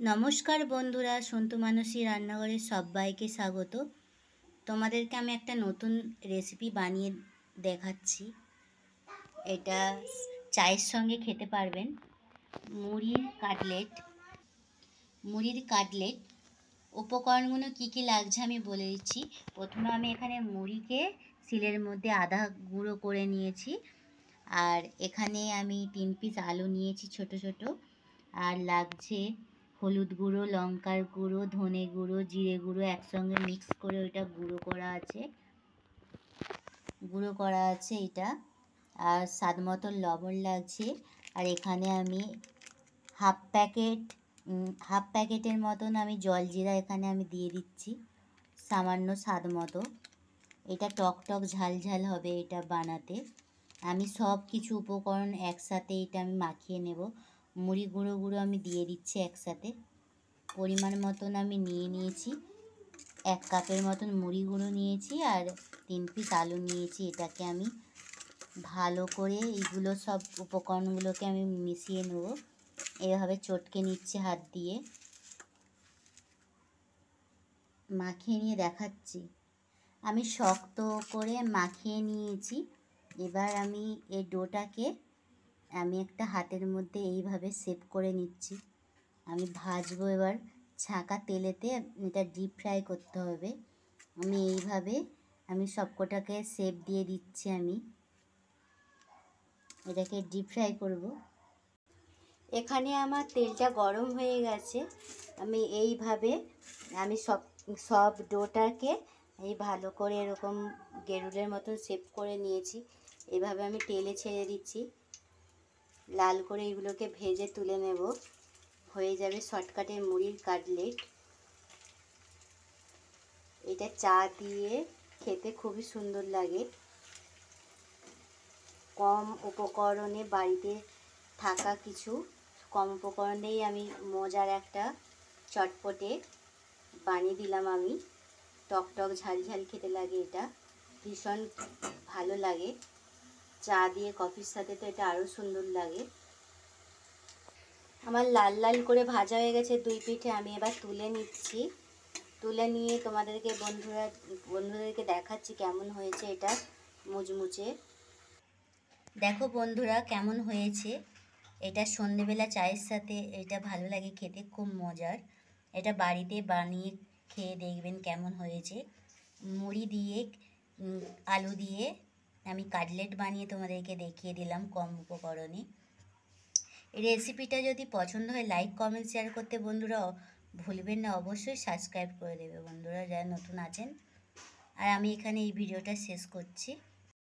নমস্কার বন্ধুরা, সন্তু মানসী রান্নাঘরে সবাইকে স্বাগত। তোমাদেরকে আমি একটা নতুন রেসিপি বানিয়ে দেখাচ্ছি। এটা চায়ের সঙ্গে খেতে পারবেন। মুড়ির কাটলেট। উপকরণগুলো কী কী লাগছে আমি বলে দিচ্ছি। প্রথমে আমি এখানে মুড়িকে শিলের মধ্যে আধা গুঁড়ো করে নিয়েছি। আর এখানে আমি 3 পিস আলু নিয়েছি ছোট ছোট। আর লাগছে হলুদ গুঁড়ো, লঙ্কার গুঁড়ো, ধনে গুঁড়ো, জিরে গুঁড়ো একসঙ্গে মিক্স করে ওইটা গুঁড়ো করা আছে এটা। আর স্বাদ মতো লবণ লাগছে। আর এখানে আমি হাফ প্যাকেটের মতন আমি জলজিরা এখানে আমি দিয়ে দিচ্ছি সামান্য স্বাদ মতো। এটা টক টক ঝাল ঝাল হবে এটা বানাতে। আমি সব কিছু উপকরণ একসাথে এটা আমি মাখিয়ে নেব। মুড়ি গুঁড়ো আমি দিয়ে দিচ্ছি একসাথে। পরিমাণ মতন আমি নিয়েছি 1 কাপের মতন মুড়ি গুঁড়ো নিয়েছি। আর 3 পিস আলু নিয়েছি। এটাকে আমি ভালো করে এইগুলো সব উপকরণগুলোকে আমি মিশিয়ে নেব। এভাবে চটকে নিচ্ছে হাত দিয়ে, মাখিয়ে নিয়ে দেখাচ্ছি। আমি শক্ত করে মাখিয়ে নিয়েছি। এবার আমি এই ডোটাকে আমি একটা হাতের মধ্যে এইভাবে শেপ করে নিচ্ছি। আমি ভাজবো এবার ছাঁকা তেলেতে। এটা ডিপ ফ্রাই করতে হবে। আমি সবকটাকে শেপ দিয়ে দিচ্ছি। আমি এটাকে ডিপ ফ্রাই করব। এখানে আমার তেলটা গরম হয়ে গেছে। আমি এইভাবে সব ডোটাকে এই ভালো করে এরকম গেরুলের মতন শেপ করে নিয়েছি। এইভাবে আমি তেলে ছেড়ে দিচ্ছি। লাল করে এগুলোকে ভেজে তুলে নেব। হয়ে যাবে শর্টকাটের মুড়ির কাটলেট। এটা চা দিয়ে খেতে খুবই সুন্দর লাগে। কম উপকরণে বাড়িতে থাকা কিছু কম উপকরণেই আমি মজার একটা চটপটে বানিয়ে দিলাম আমি। টক টক ঝাল ঝাল খেতে লাগে এটা, ভীষণ ভালো লাগে। চা দিয়ে কফির সাথে তো এটা আরও সুন্দর লাগে। আমার লাল লাল করে ভাজা হয়ে গেছে 2 পিঠে। আমি এবার তুলে নিচ্ছি। তুলে নিয়ে বন্ধুদেরকে দেখাচ্ছি কেমন হয়েছে এটা মুচমুচে। দেখো বন্ধুরা কেমন হয়েছে। এটা সন্ধেবেলা চায়ের সাথে এটা ভালো লাগে খেতে, খুব মজার। এটা বাড়িতে বানিয়ে খেয়ে দেখবেন কেমন হয়েছে। মুড়ি দিয়ে আলু দিয়ে আমি কাটলেট বানিয়ে তোমাদেরকে দেখিয়ে দিলাম কম উপকরণে। এই রেসিপিটা যদি পছন্দ হয় লাইক কমেন্ট শেয়ার করতে বন্ধুরা ভুলবেন না। অবশ্যই সাবস্ক্রাইব করে দেবে বন্ধুরা যারা নতুন আছেন। আর আমি এখানে এই ভিডিওটা শেষ করছি।